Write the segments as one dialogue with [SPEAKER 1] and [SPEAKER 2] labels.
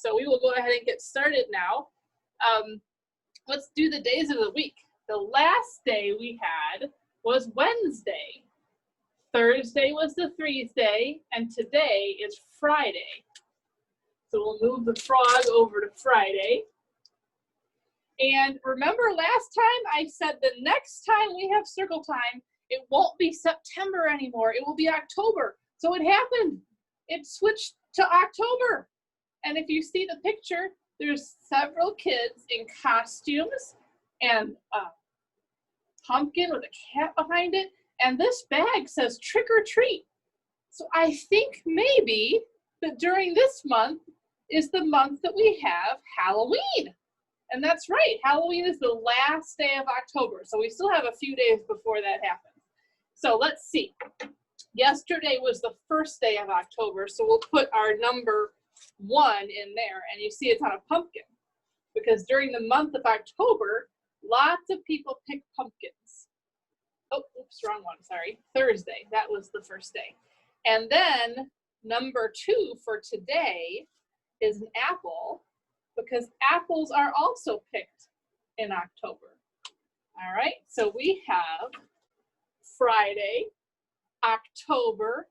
[SPEAKER 1] So we will go ahead and get started now. Let's do the days of the week. The last day we had was Wednesday. Thursday was the 3's day, and today is Friday. So we'll move the frog over to Friday. And remember last time I said the next time we have circle time, it won't be September anymore. It will be October. So it happened. It switched to October. And if you see the picture, there's several kids in costumes and a pumpkin with a cat behind it. And this bag says trick or treat. So I think maybe that during this month is the month that we have Halloween. And that's right, Halloween is the last day of October. So we still have a few days before that happens. So let's see. Yesterday was the first day of October, so we'll put our number 1 in there, and you see it's on a pumpkin. Because during the month of October, lots of people pick pumpkins. Oh, oops, wrong one, sorry. Thursday, that was the first day. And then number 2 for today is an apple, because apples are also picked in October. All right, so we have Friday, October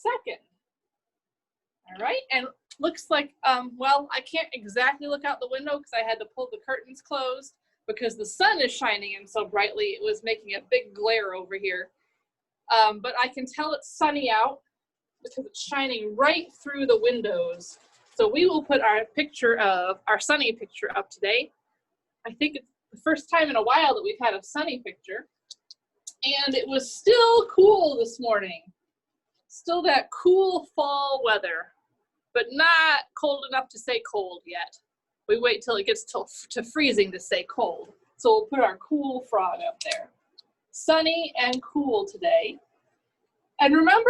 [SPEAKER 1] 2nd. All right, and looks like, well, I can't exactly look out the window because I had to pull the curtains closed because the sun is shining in so brightly, it was making a big glare over here. But I can tell it's sunny out because it's shining right through the windows. So we will put our picture of, our sunny picture up today. I think it's the first time in a while that we've had a sunny picture. And it was still cool this morning. Still that cool fall weather, but not cold enough to say cold yet. We wait till it gets to freezing to say cold. So we'll put our cool frog up there. Sunny and cool today. And remember,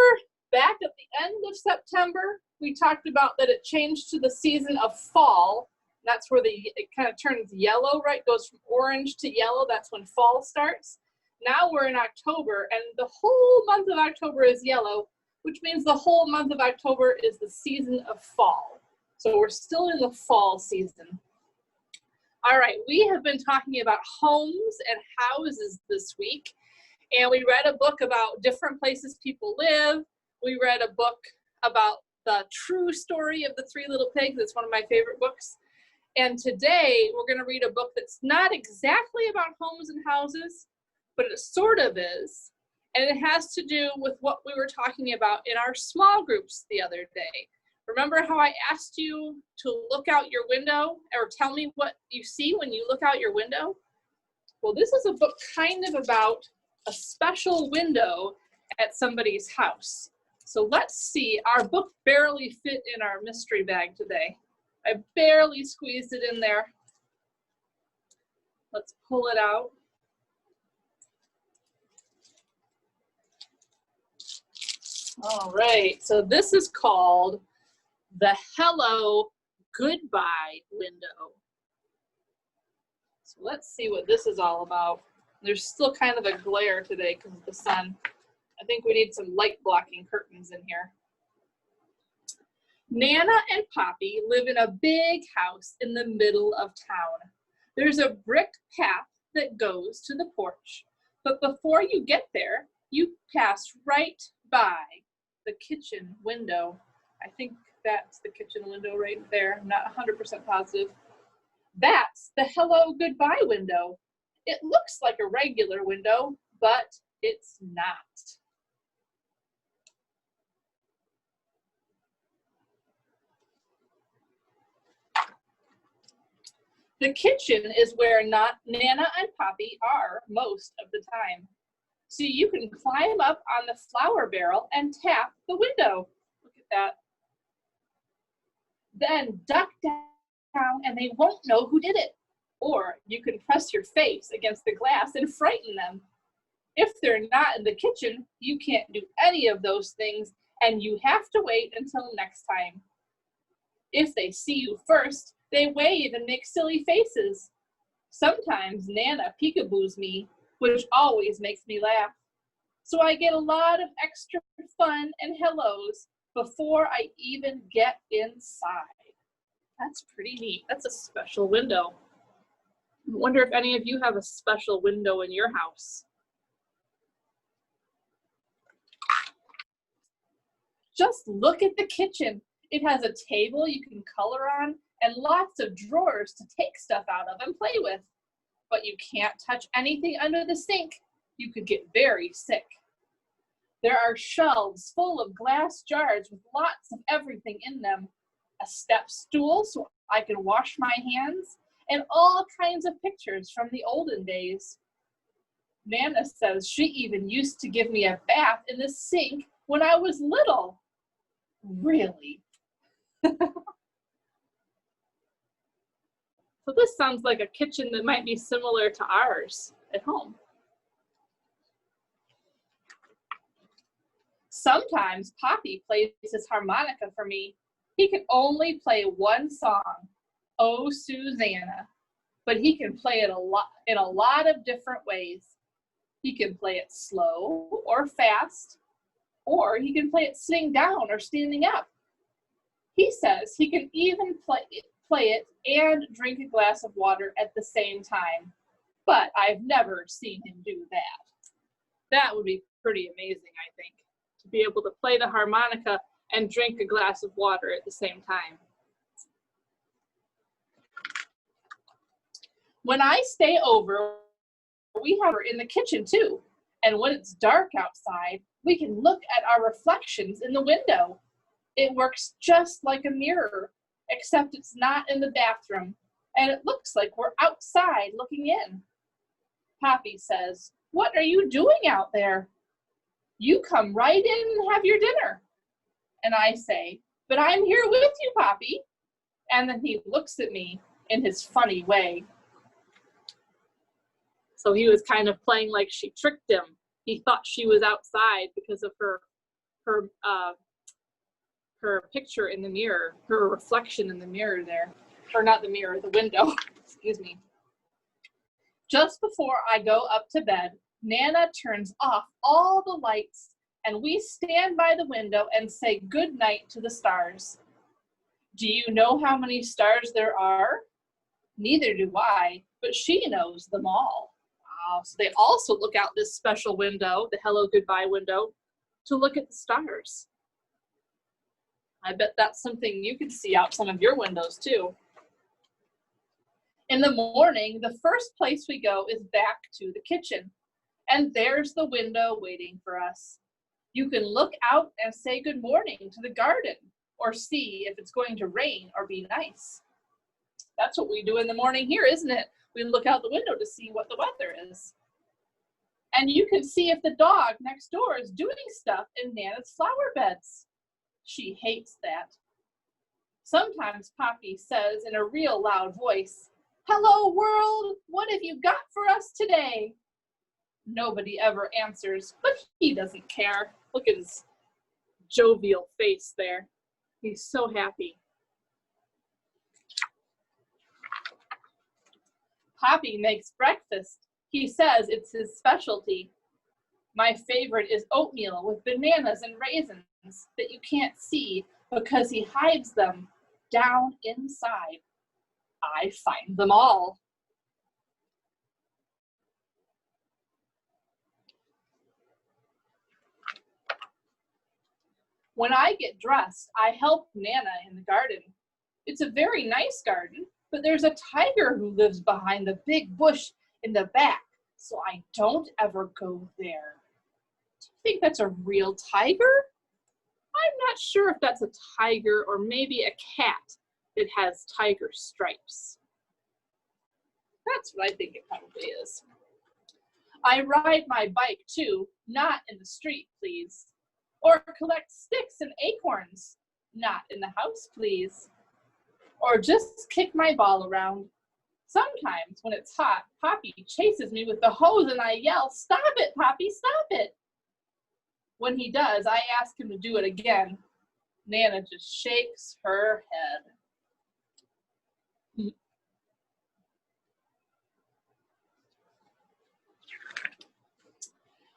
[SPEAKER 1] back at the end of September, we talked about that it changed to the season of fall. That's where it kind of turns yellow, right? Goes from orange to yellow. That's when fall starts. Now we're in October, and the whole month of October is yellow, which means the whole month of October is the season of fall. So we're still in the fall season. All right, we have been talking about homes and houses this week, and we read a book about different places people live. We read a book about the true story of the 3 little pigs. It's one of my favorite books. And today we're going to read a book that's not exactly about homes and houses, but it sort of is. And it has to do with what we were talking about in our small groups the other day. Remember how I asked you to look out your window or tell me what you see when you look out your window? Well, this is a book kind of about a special window at somebody's house. So let's see, our book barely fit in our mystery bag today. I barely squeezed it in there. Let's pull it out. All right, so this is called the Hello Goodbye Window. So let's see what this is all about. There's still kind of a glare today because of the sun. I think we need some light blocking curtains in here. Nana and Poppy live in a big house in the middle of town. There's a brick path that goes to the porch, but before you get there, you pass right by the kitchen window. I think that's the kitchen window right there. I'm not 100% positive. That's the Hello Goodbye window. It looks like a regular window, but it's not. The kitchen is where Nana and Poppy are most of the time. So you can climb up on the flour barrel and tap the window. Look at that. Then duck down and they won't know who did it. Or you can press your face against the glass and frighten them. If they're not in the kitchen, you can't do any of those things and you have to wait until next time. If they see you first, they wave and make silly faces. Sometimes Nana peekaboos me, which always makes me laugh. So I get a lot of extra fun and hellos before I even get inside. That's pretty neat. That's a special window. I wonder if any of you have a special window in your house. Just look at the kitchen. It has a table you can color on and lots of drawers to take stuff out of and play with. But you can't touch anything under the sink. You could get very sick. There are shelves full of glass jars with lots of everything in them. A step stool so I can wash my hands, and all kinds of pictures from the olden days. Nana says she even used to give me a bath in the sink when I was little. Really? So this sounds like a kitchen that might be similar to ours at home. Sometimes Poppy plays his harmonica for me. He can only play one song, Oh Susanna, but he can play it in a lot of different ways. He can play it slow or fast, or he can play it sitting down or standing up. He says he can even play it and drink a glass of water at the same time, but I've never seen him do that. That would be pretty amazing, I think, to be able to play the harmonica and drink a glass of water at the same time. When I stay over, we have her in the kitchen too, and when it's dark outside, we can look at our reflections in the window. It works just like a mirror, except it's not in the bathroom, and it looks like we're outside looking in. Poppy says, "What are you doing out there? You come right in and have your dinner." And I say, "But I'm here with you, Poppy." And then he looks at me in his funny way. So he was kind of playing like she tricked him. He thought she was outside because of her picture in the mirror, her reflection in the mirror there. Or not the mirror, the window, excuse me. Just before I go up to bed, Nana turns off all the lights and we stand by the window and say good night to the stars. Do you know how many stars there are? Neither do I, but she knows them all. Wow, so they also look out this special window, the hello goodbye window, to look at the stars. I bet that's something you could see out some of your windows too. In the morning, the first place we go is back to the kitchen, and there's the window waiting for us. You can look out and say good morning to the garden, or see if it's going to rain or be nice. That's what we do in the morning here, isn't it? We look out the window to see what the weather is. And you can see if the dog next door is doing stuff in Nana's flower beds. She hates that. Sometimes Poppy says in a real loud voice, "Hello world, what have you got for us today?" Nobody ever answers, but he doesn't care. Look at his jovial face there. He's so happy. Poppy makes breakfast. He says it's his specialty. My favorite is oatmeal with bananas and raisins that you can't see because he hides them down inside. I find them all. When I get dressed, I help Nana in the garden. It's a very nice garden, but there's a tiger who lives behind the big bush in the back, so I don't ever go there. Do you think that's a real tiger? I'm not sure if that's a tiger or maybe a cat that has tiger stripes. That's what I think it probably is. I ride my bike too, not in the street, please. Or collect sticks and acorns, not in the house, please. Or just kick my ball around. Sometimes when it's hot, Poppy chases me with the hose and I yell, "Stop it, Poppy, stop it." When he does, I ask him to do it again. Nana just shakes her head.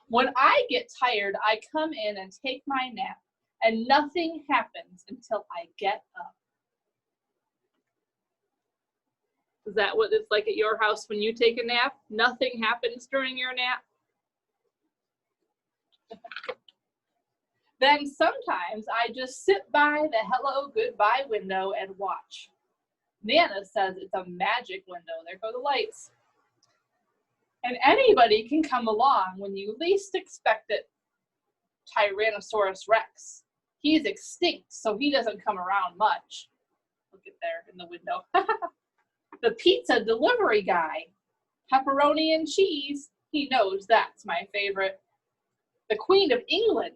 [SPEAKER 1] When I get tired, I come in and take my nap, and nothing happens until I get up. Is that what it's like at your house when you take a nap? Nothing happens during your nap? Then sometimes I just sit by the hello goodbye window and watch. Nana says it's a magic window. There go the lights. And anybody can come along when you least expect it. Tyrannosaurus Rex. He's extinct, so he doesn't come around much. Look at there in the window. The pizza delivery guy. Pepperoni and cheese. He knows that's my favorite. The Queen of England.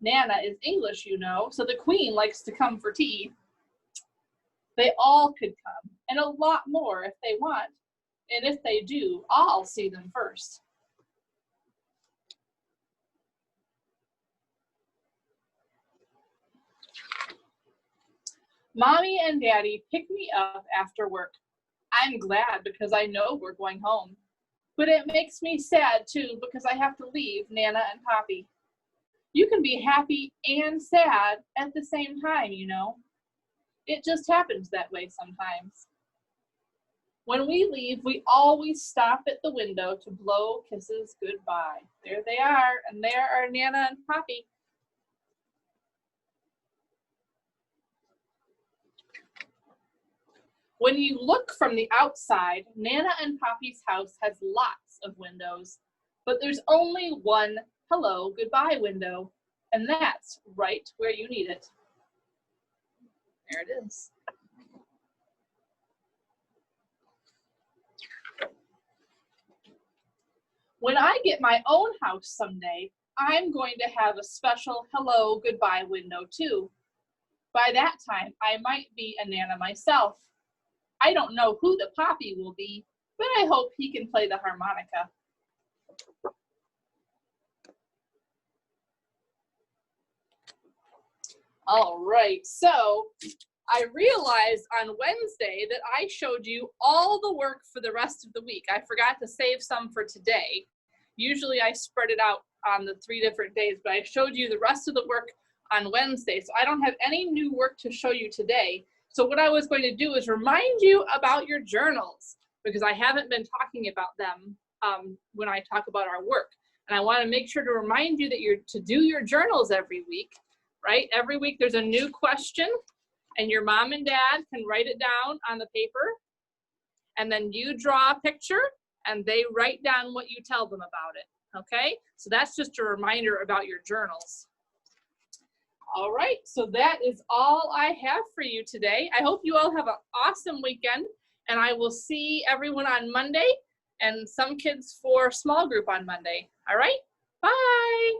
[SPEAKER 1] Nana is English, you know, so the Queen likes to come for tea. They all could come, and a lot more if they want. And if they do, I'll see them first. Mommy and Daddy pick me up after work. I'm glad because I know we're going home. But it makes me sad too because I have to leave Nana and Poppy. You can be happy and sad at the same time, you know. It just happens that way sometimes. When we leave, we always stop at the window to blow kisses goodbye. There they are, and there are Nana and Poppy. When you look from the outside, Nana and Poppy's house has lots of windows, but there's only one hello goodbye window, and that's right where you need it. There it is. When I get my own house someday, I'm going to have a special hello goodbye window too. By that time, I might be a Nana myself. I don't know who the Poppy will be, but I hope he can play the harmonica. All right, so I realized on Wednesday that I showed you all the work for the rest of the week. I forgot to save some for today. Usually I spread it out on the 3 different days, but I showed you the rest of the work on Wednesday. So I don't have any new work to show you today. So what I was going to do is remind you about your journals, because I haven't been talking about them when I talk about our work. And I want to make sure to remind you that you're to do your journals every week, right? Every week there's a new question, and your mom and dad can write it down on the paper, and then you draw a picture and they write down what you tell them about it, okay? So that's just a reminder about your journals. All right, so that is all I have for you today. I hope you all have an awesome weekend, and I will see everyone on Monday, and some kids for small group on Monday. All right, bye.